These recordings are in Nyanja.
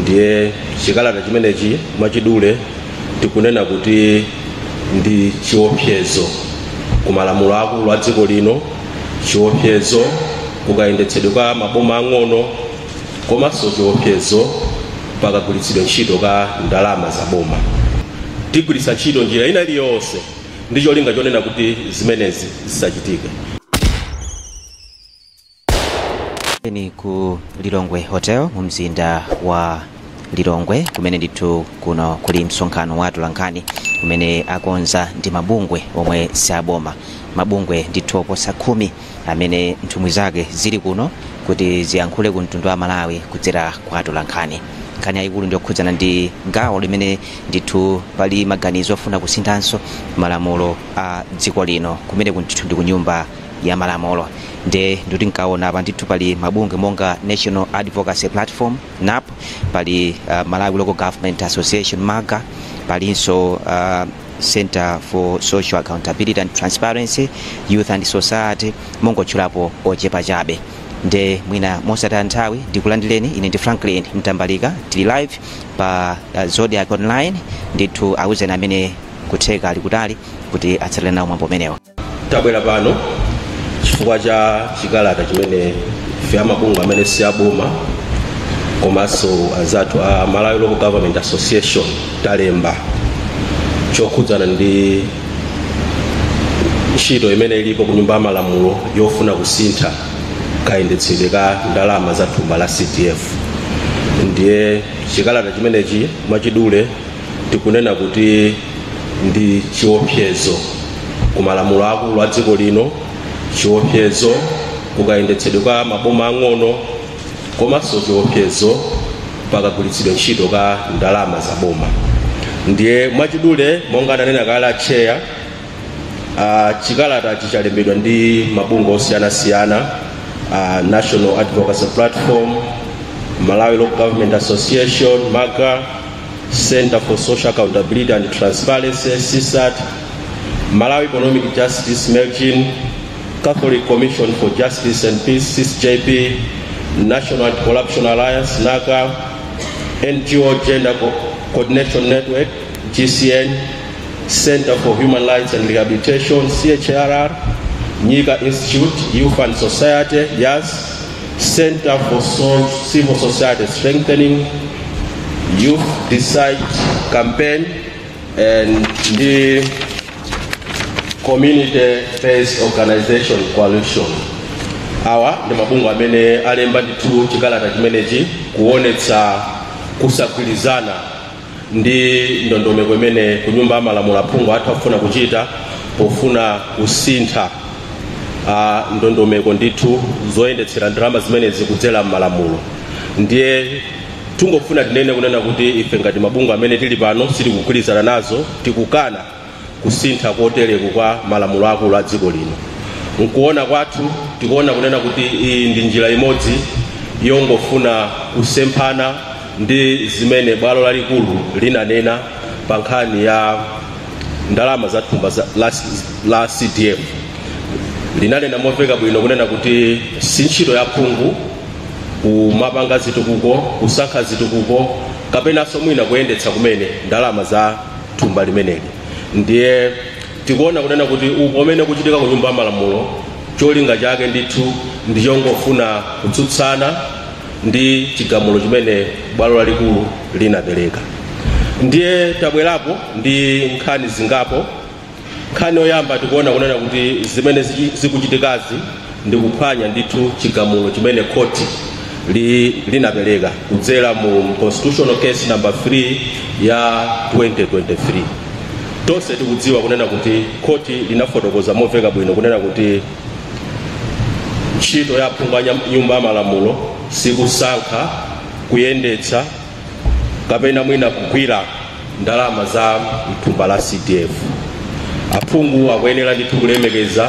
ndiye chikalata chimenechi mwachidule tikunena kuti ndi chiopsezo ku malamulo akulu a dziko lino, chiopsezo kukayendetsedwe kwa maboma ang'ono, komanso chiopsezo pakagwiritsidwe ntchito ka ndalama za boma. Tigwiritsa ntchito njira ina iliyonse ndi cholinga chonena kuti zimenezi zisachitike. Ni ku Lilongwe Hotel mu mzinda wa Lilongwe kumene ndithu kuno kuli msonkhano wa atolankhani kumene akonza ndi mabungwe omwe saboma. Mabungwe ndithu oposa 10 amene nthumwi zake zili kuno kuti ziyankhule ku mtundu wa Malawi kudzera kwa atolankhani. Nkhani yayikulu ndi yokhudzana ndi gawo limene ndithu pali maganizo ofuna kusinthanso malamulo a dziko lino kumene ndithu ndi ku nyumba ya malamulo. Ndikuti nkaona apa ndithu pali mabungwe monga National Advocacy Platform NAP, pali Malawi Local Government Association MAGA, palinso Center for Social Accountability and Transparency, Youth and Society, mongotchulapo ochepa chabe. Mwina mosataya nthawi ndikulandireni ine ndi Franklin Mtambalika, tili live pa Zodiac Online, ndithu awuzeni amene kutheka ali kutali kuti atsatire nawo mwambo umenewo. Tabwera pano chifukwa cha chikalata chimene ife amabungwe amene si aboma komanso azathu a Malawi Local Government Association talemba chokhudzana ndi ntchito imene ilipo ku nyumba ya malamulo yofuna kusintha kayendetsedwe ka ndalama za thumba la CDF. Ndiye chikalata chimenechi mwachidule tikunena kuti ndi chiopsezo ku malamulo akulu a dziko lino, chiopsezo kukayendetsedwe kwa maboma ang'ono, komanso chiopsezo pakagwiritsidwe ntchito ka ndalama za boma. Ndiye mwachidule monga ananena kale chair, chikalata chichalembedwa ndi mabungwe osiyanasiyana, National Advocacy Platform, Malawi Local Government Association MAGA, Center for Social Accountability and Transparency CSAT, Malawi Economic Justice Merging, Catholic Commission for Justice and Peace CJP, National Anti-Corruption Alliance NACA, NGO Gender Coordination Network GCN, Center for Human Rights and Rehabilitation CHRR, Nyika Institute Youth and Society YAS, Center for Civil Society Strengthening, Youth Decide Campaign, and the Community-Based Organization Coalition. Awa ndi mabungwe amene alemba ndithu chikalata chimenechi kuonetsa kusagwirizana ndi ndondomeko imene ku nyumba ya malamulo aphungu athu afuna kuchita pofuna kusintha ndondomeko ndithu zoyendetsera ndalama zimenezi kudzera m'malamulo. Ndiye tungofuna tinene kunena kuti ife ngati mabungwe amene tili pano sitikugwirizana nazo, tikukana kusintha kotereko kwa malamulo akulu a dziko lino. Nkuona kwathu tikuona kunena kuti iyi ndi njira imodzi yongofuna kusemphana ndi zimene bwalo lalikulu linanena pa nkhani ya ndalama za thumba la CDF. Linanena mofeka bwino kunena kuti si ntchito ya phungu kumapanga zitukuko, kusankha zitukuko, kapenanso mwina kuyendetsa kumene ndalama za thumba limeneli. Ndiye tikuona kunena kuti umene kuchitika ku nyumba ya malamulo cholinga chake ndithu ndi chongofuna kutsutsana ndi chigamulo chimene bwalo lalikulu linapereka. Ndiye tabwerapo ndi nkhani zingapo. Nkhani yoyamba tikuona kunena kuti zimene zikuchitikazi ndi kuphwanya ndithu chigamulo chimene koti linapereka kudzera mu Constitutional Case number 3 ya 2023. Tonse tikudziwa kunena kuti koti linafotokoza mofeka bwino kunena kuti ntchito ya aphungu a nyumba ya malamulo sikusankha, kuyendetsa, kapena mwina kugwira ndalama za thumba la CDF. Aphungu akuyenera ndithu kulemekeza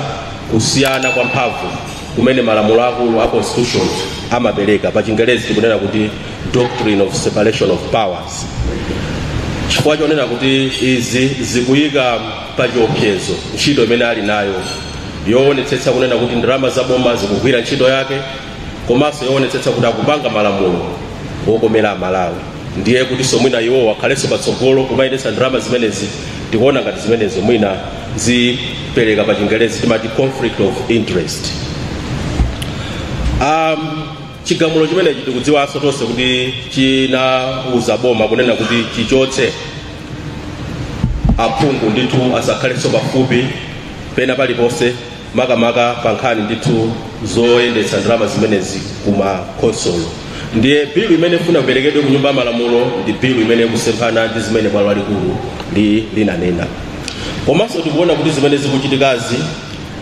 kusiyana kwa mphamvu kumene malamulo akulu a Constitution amapereka. Pa Chingerezi tikunena kuti Doctrine of Separation of Powers. Chifukwa chonena kuti izi zikuyika pa chiopsezo ntchito imene ali nayo yoonetsetsa kunena kuti ndalama za boma zikugwira ntchito yake, komanso yoonetsetsa kuti akupanga malamulo wokomera Malawi. ndiye kuti somwina iwo wakhalenso patsogolo kumayendetsa ndalama zimenezi tikuona ngati zimenezo mwina zipereka pa Chingerezi timati conflict of interest. Chigamulo chimenechi tikudziwanso tonse kuti chinauza boma kunena kuti chichotse aphungu ndithu asakhalenso pafupi pena paliponse makamaka pa nkhani ndithu zoyendetsa ndalama zimenezi kuma konsolo. Ndiye bilu imene ifuna kuperekedwe ku nyumba ya malamulo ndi bilu imene kusemphana ndi zimene bwalo lalikulu linanena. Komanso tikuona kuti zimene zikuchitikazi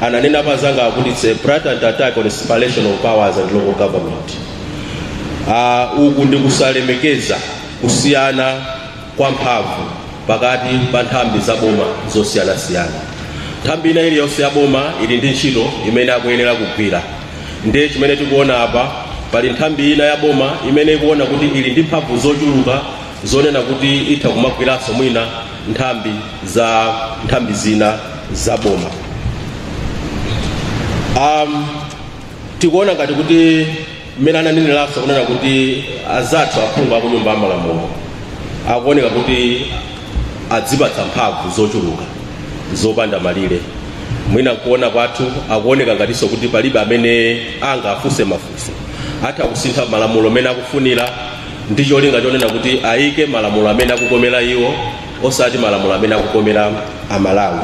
ananena pazanga kuti it's a blatant attack on the separation of powers and local government. Uku ndi kusalemekeza kusiyana kwa mphamvu pakati pa nthambi za boma zosiyanasiyana. Nthambi ina iliyonse ya boma ili ndi ntchito imene akuyenera kugwira. Ndiye chimene tikuona apa pali nthambi ina ya boma imene ikuona kuti ili ndi mphamvu zochuluka zonena kuti itha kumagwiranso mwina nthambi zina za boma. Tikuona ngati kuti mmene ananeneranso kunena kuti azathu aphungu aku nyumba ya malamulo akuoneka kuti adzipatsa mphamvu zochuluka zopanda malire. Mwina kuona kwathu akuoneka ngatinso kuti palibe amene angafunse mafunso atha kusintha malamulo amene akufunira ndi cholinga chonena kuti ayike malamulo amene akukomera iwo osati malamulo amene akukomera Amalawi.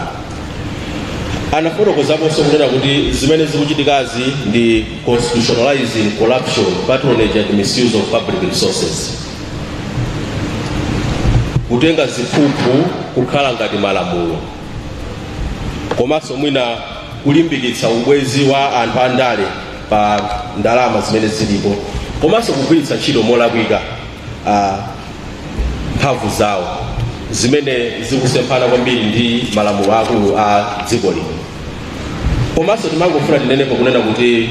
Anafotokozaponso kunena kuti zimene zikuchitikazi ndi constitutionalizing corruption, patronage and misuse of public resources. Kutenga ziphuphu kukhala ngati malamulo. Komanso mwina kulimbikitsa ubwezi wa anthu andale pa ndalama zimene zilipo. Komanso kugwiritsa ntchito molakwika mphamvu zawo zimene zikusemphana kwambiri ndi malamulo akulu a dziko lino. Komanso timangofuna tinenepo kunena kuti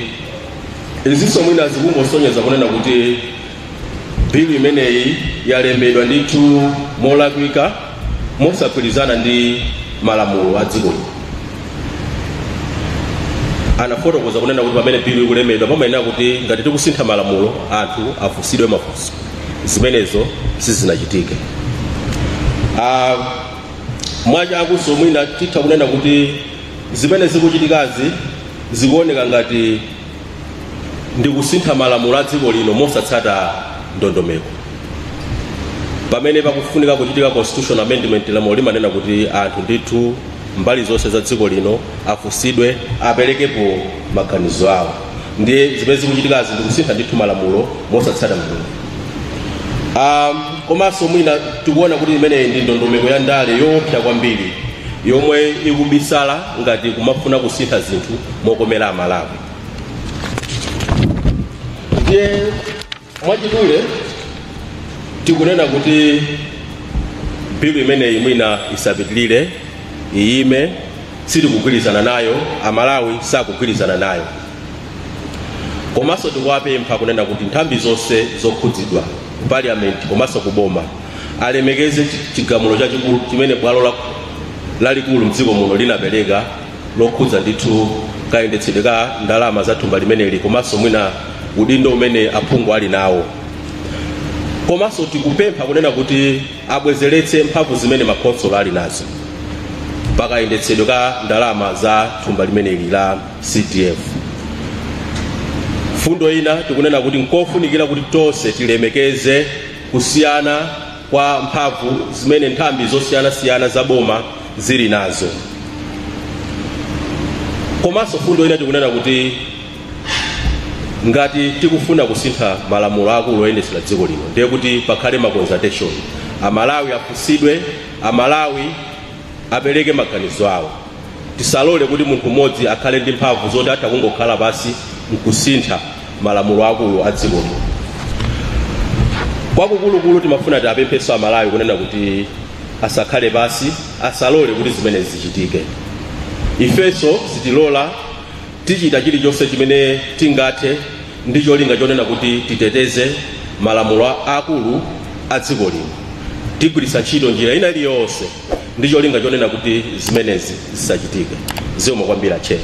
izinso mwina zikungosonyeza kunena kuti bilu imeneyi yalembedwa ndithu molakwika mosagwirizana ndi malamulo a dziko lino. Anafotokoza kunena kuti pamene bilu ikulembedwa pamayenera kuti ngati tikusintha malamulo anthu afunsidwe mafunso. Zimenezo sizinachitike. Mwachakunso mwina titha kunena kuti zimene zikuchitikazi zikuoneka ngati ndi kusintha malamulo a dziko lino mosatsata ndondomeko. Pamene pakufunika kuchitika constitutional amendment, lamulo limanena kuti anthu ndithu mbali zonse za dziko lino afunsidwe aperekepo maganizo awo. Ndiye zimene zikuchitikazi ndi kusintha ndithu malamulo mosatsata ndondomeko. Komanso mwina tikuona kuti imeneyi ndi ndondomeko ya ndale yoopsa kwambiri yomwe ikubisala ngati kumafuna kusintha zinthu mokomera Amalawi. Ndiye mwachidule tikunena kuti bilu imeneyi mwina isapitilire iyime, sitikugwirizana nayo, Amalawi sakugwirizana nayo. Komanso tikuwapempha kunena kuti nthambi zonse zokhudzidwa ku parliament komanso kuboma alemekeze chigamulo chachikulu chimene bwalo lalikulu mdziko muno linapereka lokhudza ndithu kayendetsedwe ka ndalama za thumba limeneli komanso mwina udindo umene aphungu ali nawo. Komanso tikupempha kunena kuti abwezeretse mphamvu zimene makonsolo ali nazo pakayendetsedwe ka ndalama za thumba limeneli la CDF. Fundo ina tikunena kuti nkofunikira kuti tonse tilemekeze kusiyana kwa mphamvu zimene nthambi zosiyanasiyana za boma zili nazo. Komanso fundo ina tikunena kuti ngati tikufuna kusintha malamulo akulu oyendetsera dziko lino ndiye kuti pakhale ma consultation, Amalawi afunsidwe, Amalawi apereke maganizo awo. Tisalole kuti munthu mmodzi akhale ndi mphamvu zoti atha kungokhala basi nkusintha malamulo akulu a dziko lino. Kwakukulukulu timafuna tiapempheso Amalawi kunena kuti asakhale basi, asalole kuti zimene zichitike. Ifeso sitilola tichita chilichonse chimene tingathe ndi cholinga chonena kuti titeteze malamulo akulu a dziko lino. Tigwiritsa ntchito njira ina iliyonse ndi cholinga chonena kuti zimenezi zisachitike. Zikomo kwambiri Chair.